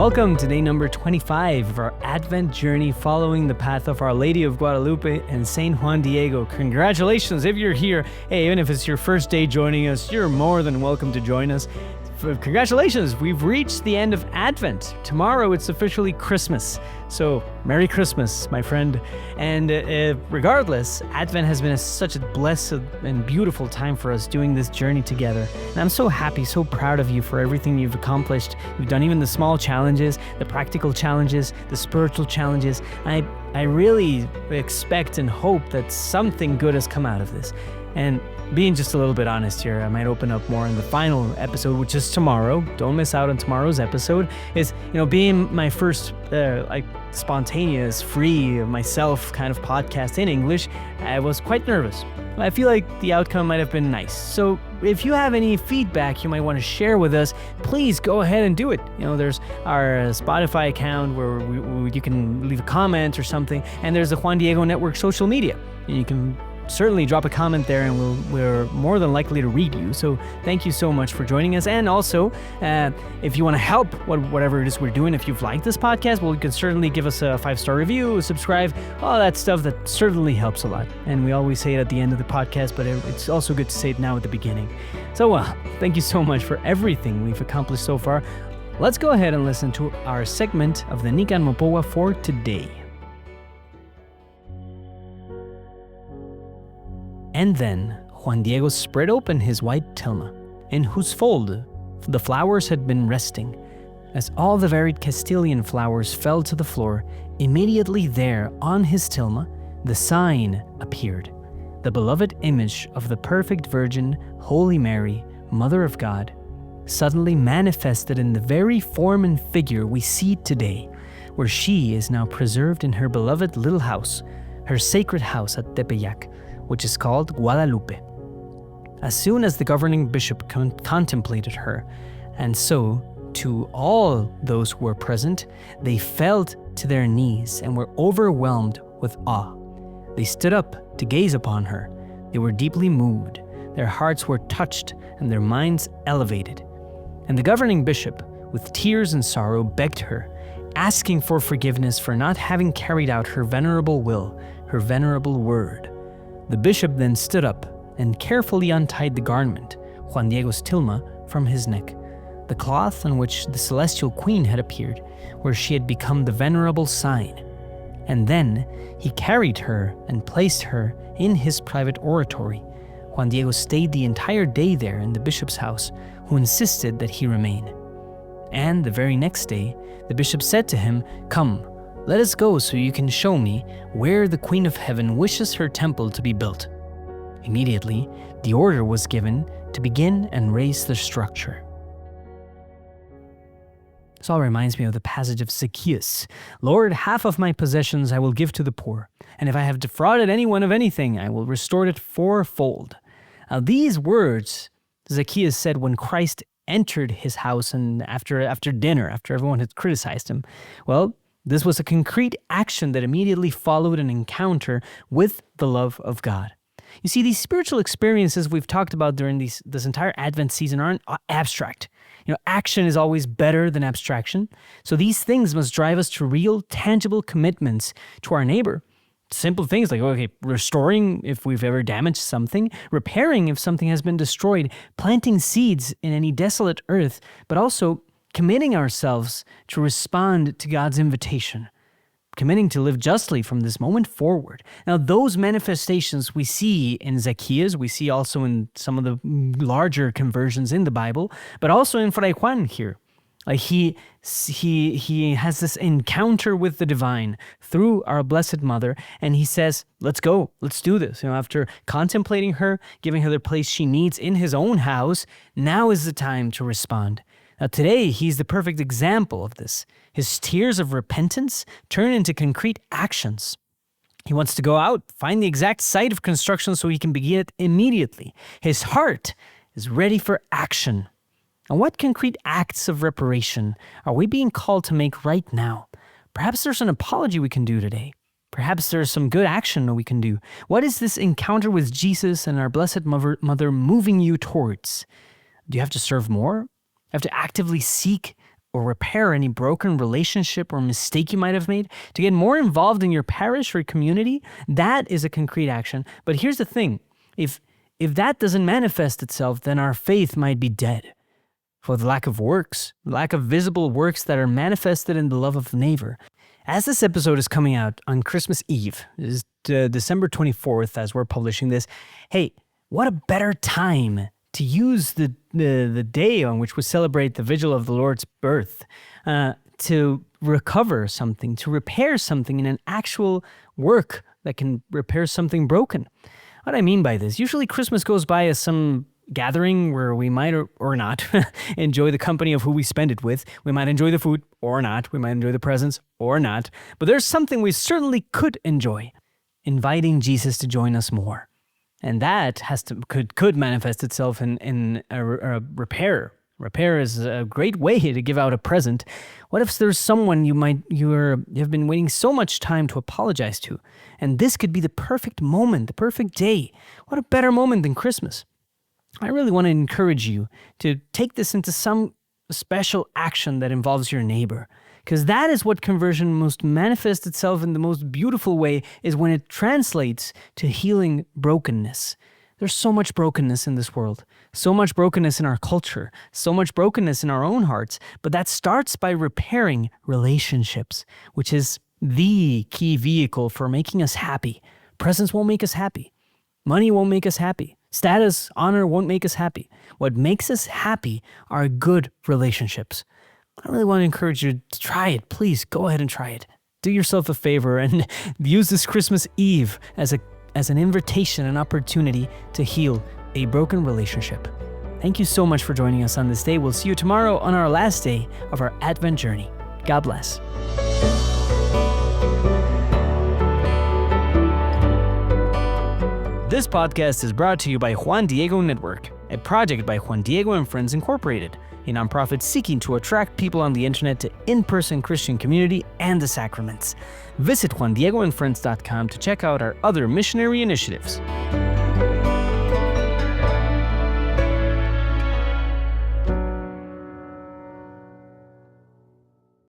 Welcome to day number 25 of our Advent journey following the path of Our Lady of Guadalupe and Saint Juan Diego. Congratulations if you're here. Hey, even if it's your first day joining us, you're more than welcome to join us. Congratulations, we've reached the end of Advent. Tomorrow it's officially Christmas. So, Merry Christmas, my friend. And regardless, Advent has been such a blessed and beautiful time for us doing this journey together. And I'm so happy, so proud of you for everything you've accomplished. You've done even the small challenges, the practical challenges, the spiritual challenges. I really expect and hope that something good has come out of this. And being just a little bit honest here, I might open up more in the final episode, which is tomorrow. Don't miss out on tomorrow's episode. Is, being my first spontaneous, free of myself kind of podcast in English, I was quite nervous. I feel like the outcome might have been nice. So if you have any feedback you might want to share with us, please go ahead and do it. There's our Spotify account where you can leave a comment or something, and there's the Juan Diego Network social media, and you can certainly drop a comment there, and we're more than likely to read you. So thank you so much for joining us. And also, if you want to help whatever it is we're doing, if you've liked this podcast, well, you can certainly give us a 5-star review, subscribe, all that stuff. That certainly helps a lot. And we always say it at the end of the podcast, but it's also good to say it now at the beginning. So thank you so much for everything we've accomplished so far. Let's go ahead and listen to our segment of the Nican Mopowa for today. And then Juan Diego spread open his white tilma, in whose fold the flowers had been resting. As all the varied Castilian flowers fell to the floor, immediately there on his tilma the sign appeared, the beloved image of the perfect Virgin, Holy Mary, Mother of God, suddenly manifested in the very form and figure we see today, where she is now preserved in her beloved little house, her sacred house at Tepeyac, which is called Guadalupe. As soon as the governing bishop contemplated her, and so to all those who were present, they fell to their knees and were overwhelmed with awe. They stood up to gaze upon her. They were deeply moved, their hearts were touched, and their minds elevated. And the governing bishop, with tears and sorrow, begged her, asking for forgiveness for not having carried out her venerable will, her venerable word. The bishop then stood up and carefully untied the garment, Juan Diego's tilma, from his neck, the cloth on which the celestial queen had appeared, where she had become the venerable sign. And then he carried her and placed her in his private oratory. Juan Diego stayed the entire day there in the bishop's house, who insisted that he remain. And the very next day, the bishop said to him, "Come, let us go so you can show me where the Queen of Heaven wishes her temple to be built." Immediately, the order was given to begin and raise the structure. This all reminds me of the passage of Zacchaeus. "Lord, half of my possessions I will give to the poor, and if I have defrauded anyone of anything, I will restore it fourfold." Now, these words Zacchaeus said when Christ entered his house and after dinner, after everyone had criticized him. Well, this was a concrete action that immediately followed an encounter with the love of God. You see, these spiritual experiences we've talked about during this entire Advent season aren't abstract. Action is always better than abstraction. So these things must drive us to real, tangible commitments to our neighbor. Simple things like, restoring if we've ever damaged something, repairing if something has been destroyed, planting seeds in any desolate earth, but also committing ourselves to respond to God's invitation, committing to live justly from this moment forward. Now, those manifestations we see in Zacchaeus, we see also in some of the larger conversions in the Bible, but also in Fray Juan here. He has this encounter with the divine through our Blessed Mother, and he says, let's go, let's do this. After contemplating her, giving her the place she needs in his own house, now is the time to respond. Now today, he's the perfect example of this. His tears of repentance turn into concrete actions. He wants to go out, find the exact site of construction so he can begin it immediately. His heart is ready for action. And what concrete acts of reparation are we being called to make right now? Perhaps there's an apology we can do today. Perhaps there's some good action that we can do. What is this encounter with Jesus and our Blessed Mother moving you towards? Do you have to serve more? You have to actively seek or repair any broken relationship or mistake you might have made, to get more involved in your parish or community, that is a concrete action. But here's the thing. If that doesn't manifest itself, then our faith might be dead. For the lack of works, lack of visible works that are manifested in the love of the neighbor. As this episode is coming out on Christmas Eve, this is December 24th as we're publishing this, hey, what a better time to use the day on which we celebrate the vigil of the Lord's birth to recover something, to repair something in an actual work that can repair something broken. What I mean by this, usually Christmas goes by as some gathering where we might or not enjoy the company of who we spend it with. We might enjoy the food or not. We might enjoy the presents or not. But there's something we certainly could enjoy: inviting Jesus to join us more. And that could manifest itself in a repair. Repair is a great way to give out a present. What if there's someone you've been waiting so much time to apologize to? And this could be the perfect moment, the perfect day. What a better moment than Christmas. I really want to encourage you to take this into some special action that involves your neighbor, because that is what conversion most manifests itself in the most beautiful way, is when it translates to healing brokenness. There's so much brokenness in this world, so much brokenness in our culture, so much brokenness in our own hearts, but that starts by repairing relationships, which is the key vehicle for making us happy. Presents won't make us happy. Money won't make us happy. Status, honor won't make us happy. What makes us happy are good relationships. I really want to encourage you to try it. Please go ahead and try it. Do yourself a favor and use this Christmas Eve as an invitation, an opportunity to heal a broken relationship. Thank you so much for joining us on this day. We'll see you tomorrow on our last day of our Advent journey. God bless. This podcast is brought to you by Juan Diego Network, a project by Juan Diego and Friends Incorporated, a nonprofit seeking to attract people on the internet to in-person Christian community and the sacraments. Visit JuanDiegoandFriends.com to check out our other missionary initiatives.